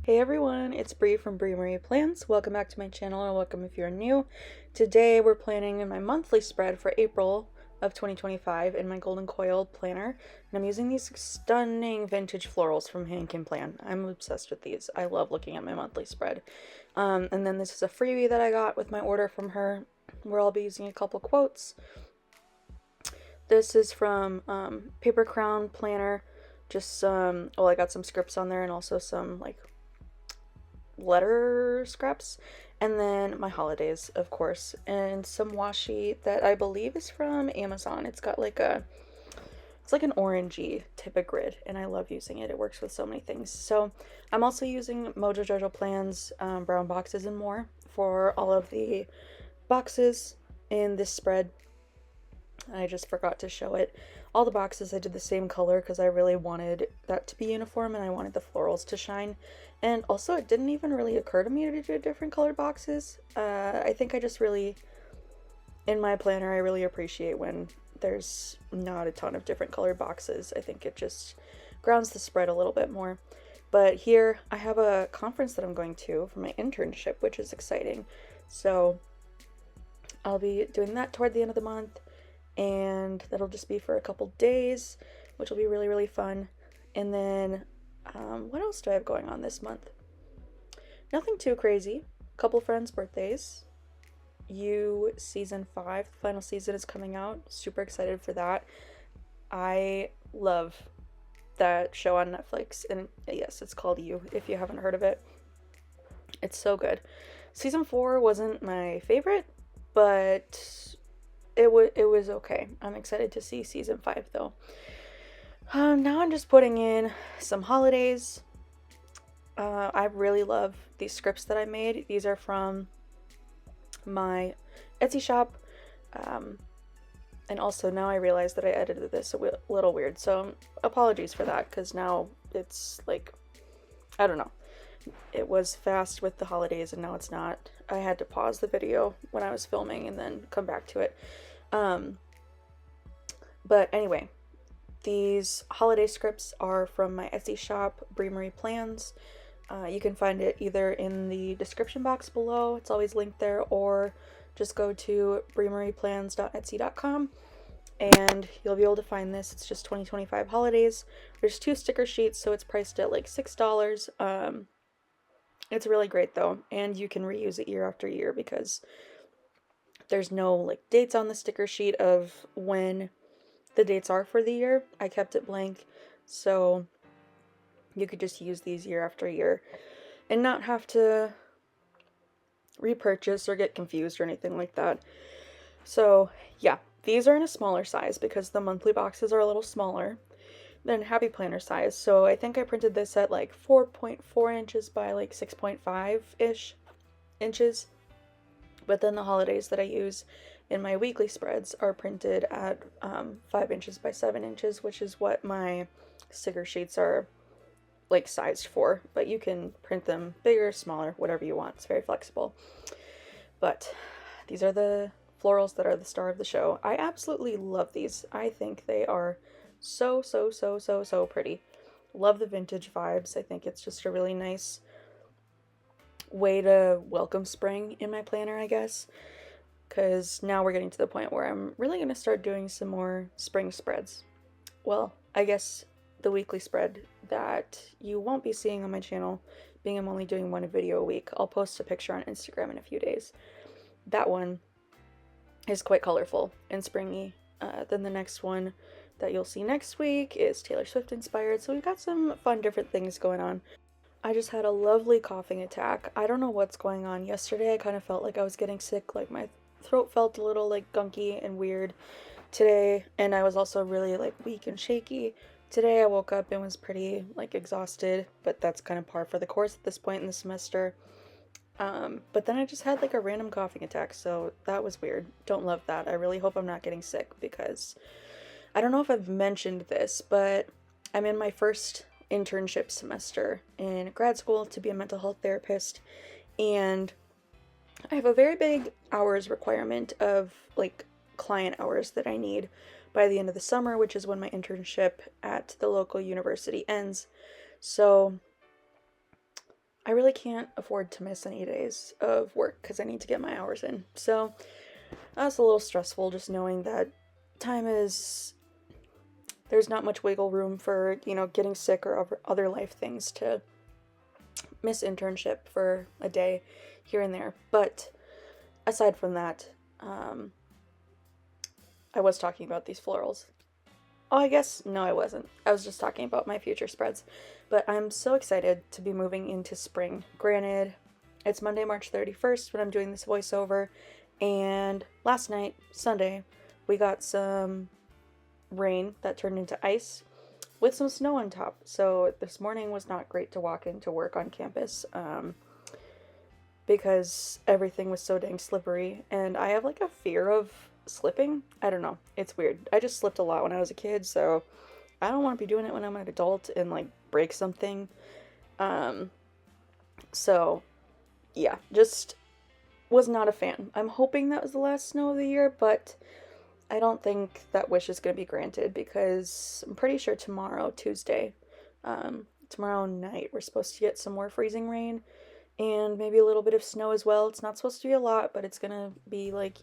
Hey everyone, it's Bree from Bree Marie Plans. Welcome back to my channel, or welcome if you're new. Today we're planning my monthly spread for April of 2025 in my Golden Coil planner, and I'm using these stunning vintage florals from Hank and Plan. I'm obsessed with these. I love looking at my monthly spread. And then this is a freebie that I got with my order from her, where I'll be using a couple quotes. This is from Paper Crown Planner. Just some, well, I got some scripts on there and also some like letter scraps, and then my holidays, of course, and some washi that I believe is from Amazon. It's got like it's like an orangey type of grid, and I love using it. It works with so many things. So I'm also using Mojo Jojo Plans brown boxes and more for all of the boxes in this spread. I just forgot to show it. All the boxes I did the same color because I really wanted that to be uniform and I wanted the florals to shine. And also it didn't even really occur to me to do different colored boxes. I think I just really, in my planner, I really appreciate when there's not a ton of different colored boxes. I think it just grounds the spread a little bit more. But here I have a conference that I'm going to for my internship, which is exciting. So I'll be doing that toward the end of the month, and that'll just be for a couple days, which will be really, really fun. And then, what else do I have going on this month? Nothing too crazy. Couple friends' birthdays. You season 5, the final season is coming out. Super excited for that. I love that show on Netflix, and yes, it's called You, if you haven't heard of it. It's so good. Season 4 wasn't my favorite, but it was okay. I'm excited to see season 5 though. Now I'm just putting in some holidays. I really love these scripts that I made. These are from my Etsy shop. And also now I realize that I edited this a little weird. So apologies for that, because now it's like, I don't know. It was fast with the holidays and now it's not. I had to pause the video when I was filming and then come back to it. But anyway, these holiday scripts are from my Etsy shop, Bree Marie Plans. You can find it either in the description box below, it's always linked there, or just go to breemarieplans.etsy.com and you'll be able to find this. It's just 2025 holidays. There's 2 sticker sheets, so it's priced at like $6. It's really great though, and you can reuse it year after year because there's no like dates on the sticker sheet of when the dates are for the year. I kept it blank, so you could just use these year after year and not have to repurchase or get confused or anything like that. So yeah, these are in a smaller size because the monthly boxes are a little smaller than Happy Planner size. So I think I printed this at like 4.4 inches by like 6.5-ish inches. But then the holidays that I use in my weekly spreads are printed at 5 inches by 7 inches, which is what my sticker sheets are like sized for. But you can print them bigger, smaller, whatever you want. It's very flexible. But these are the florals that are the star of the show. I absolutely love these. I think they are so pretty. Love the vintage vibes. I think it's just a really nice way to welcome spring in my planner, I guess, because now we're getting to the point where I'm really going to start doing some more spring spreads. Well, I guess the weekly spread that you won't be seeing on my channel, being I'm only doing 1 video a week. I'll post a picture on Instagram in a few days. That one is quite colorful and springy. Then the next one that you'll see next week is Taylor Swift inspired, so we've got some fun different things going on. I just had a lovely coughing attack. I don't know what's going on. Yesterday I kind of felt like I was getting sick, like my throat felt a little like gunky and weird today, and I was also really like weak and shaky. Today I woke up and was pretty like exhausted, but that's kind of par for the course at this point in the semester. But then I just had like a random coughing attack, so that was weird. Don't love that. I really hope I'm not getting sick because I don't know if I've mentioned this, but I'm in my first internship semester in grad school to be a mental health therapist, and I have a very big hours requirement of like client hours that I need by the end of the summer, which is when my internship at the local university ends. So I really can't afford to miss any days of work because I need to get my hours in. So that's a little stressful, just knowing that time is, there's not much wiggle room for, getting sick or other life things to miss internship for a day here and there. But aside from that, I was talking about these florals. Oh, I guess, no, I wasn't. I was just talking about my future spreads. But I'm so excited to be moving into spring. Granted, it's Monday, March 31st when I'm doing this voiceover. And last night, Sunday, we got some rain that turned into ice with some snow on top. So this morning was not great to walk into work on campus because everything was so dang slippery. And I have like a fear of slipping. I don't know. It's weird. I just slipped a lot when I was a kid, so I don't want to be doing it when I'm an adult and like break something. So yeah, just was not a fan. I'm hoping that was the last snow of the year, but I don't think that wish is going to be granted because I'm pretty sure tomorrow, Tuesday, tomorrow night, we're supposed to get some more freezing rain and maybe a little bit of snow as well. It's not supposed to be a lot, but it's going to be like,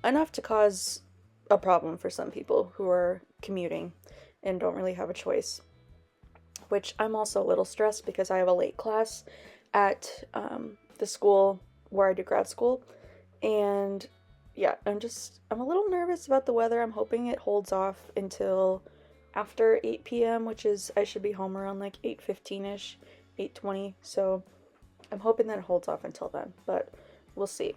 enough to cause a problem for some people who are commuting and don't really have a choice. Which I'm also a little stressed because I have a late class at the school where I do grad school. And yeah, I'm a little nervous about the weather. I'm hoping it holds off until after 8 p.m., which is, I should be home around like 8:15-ish, 8:20. So I'm hoping that it holds off until then, but we'll see.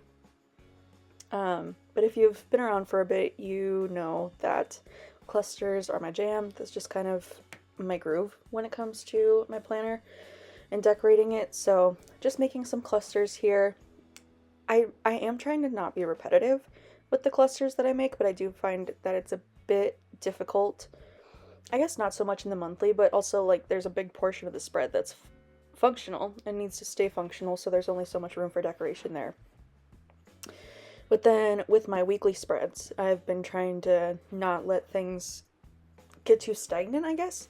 But if you've been around for a bit, you know that clusters are my jam. That's just kind of my groove when it comes to my planner and decorating it. So just making some clusters here. I am trying to not be repetitive with the clusters that I make, but I do find that it's a bit difficult. I guess not so much in the monthly, but also like there's a big portion of the spread that's functional and needs to stay functional, so there's only so much room for decoration there. But then with my weekly spreads, I've been trying to not let things get too stagnant, I guess.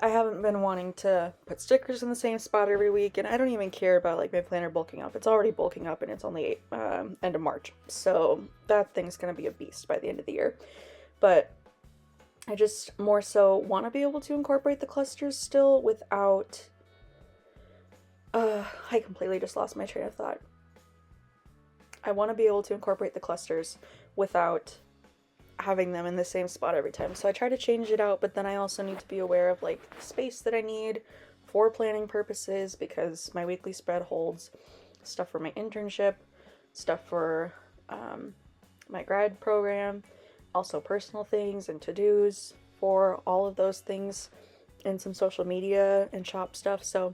I haven't been wanting to put stickers in the same spot every week, and I don't even care about like my planner bulking up. It's already bulking up and it's only end of March. So that thing's going to be a beast by the end of the year. But I just more so want to be able to incorporate the clusters still without... I completely just lost my train of thought. I want to be able to incorporate the clusters without having them in the same spot every time. So I try to change it out, but then I also need to be aware of like the space that I need for planning purposes, because my weekly spread holds stuff for my internship, stuff for my grad program, also personal things and to-dos for all of those things, and some social media and shop stuff. So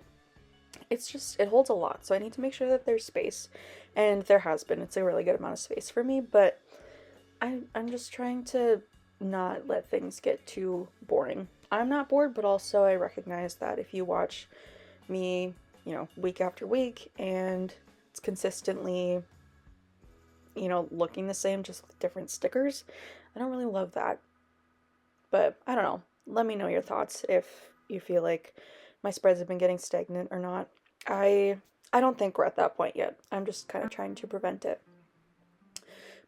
it holds a lot. So I need to make sure that there's space, and there has been. It's a really good amount of space for me, but I'm just trying to not let things get too boring. I'm not bored, but also I recognize that if you watch me, week after week, and it's consistently, looking the same, just with different stickers, I don't really love that. But I don't know. Let me know your thoughts if you feel like my spreads have been getting stagnant or not. I don't think we're at that point yet. I'm just kind of trying to prevent it.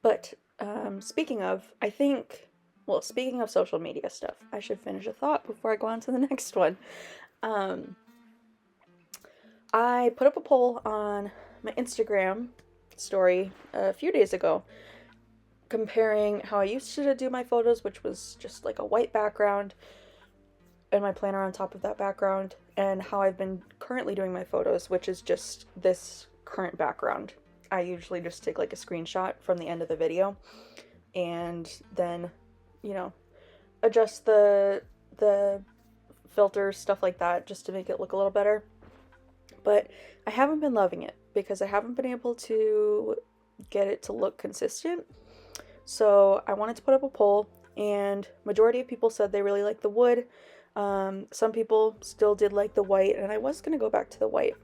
But speaking of social media stuff, I should finish a thought before I go on to the next one. I put up a poll on my Instagram story a few days ago comparing how I used to do my photos, which was just like a white background and my planner on top of that background, and how I've been currently doing my photos, which is just this current background. I usually just take like a screenshot from the end of the video and then, adjust the filter, stuff like that, just to make it look a little better. But I haven't been loving it because I haven't been able to get it to look consistent. So I wanted to put up a poll, and majority of people said they really like the wood. Some people still did like the white, and I was going to go back to the white.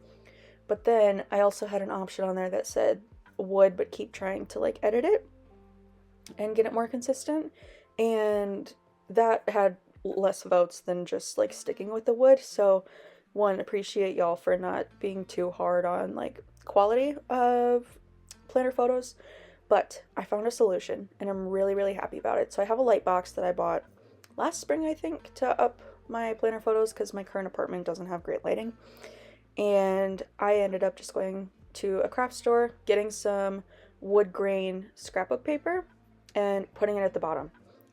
But then I also had an option on there that said wood, but keep trying to like edit it and get it more consistent. And that had less votes than just like sticking with the wood. So one, appreciate y'all for not being too hard on like quality of planner photos, but I found a solution and I'm really, really happy about it. So I have a light box that I bought last spring, I think, to up my planner photos because my current apartment doesn't have great lighting. And I ended up just going to a craft store, getting some wood grain scrapbook paper and putting it at the bottom.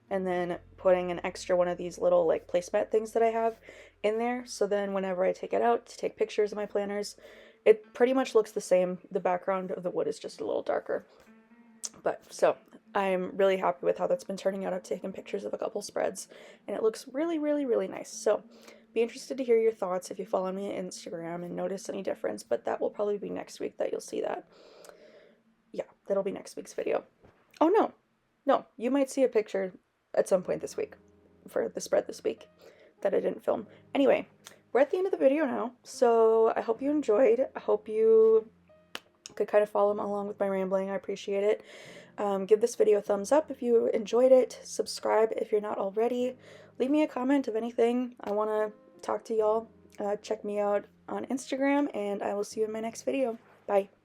And then putting an extra one of these little like placemat things that I have in there. So then whenever I take it out to take pictures of my planners, it pretty much looks the same. The background of the wood is just a little darker. But so I'm really happy with how that's been turning out. I've taken pictures of a couple spreads and it looks really, really, really nice. So be interested to hear your thoughts if you follow me on Instagram and notice any difference, but that will probably be next week that you'll see that. Yeah, that'll be next week's video. Oh no, you might see a picture at some point this week for the spread this week that I didn't film. Anyway, we're at the end of the video now, so I hope you enjoyed. I hope you could kind of follow along with my rambling. I appreciate it. Give this video a thumbs up if you enjoyed it. Subscribe if you're not already. Leave me a comment of anything. I want to talk to y'all. Check me out on Instagram, and I will see you in my next video. Bye.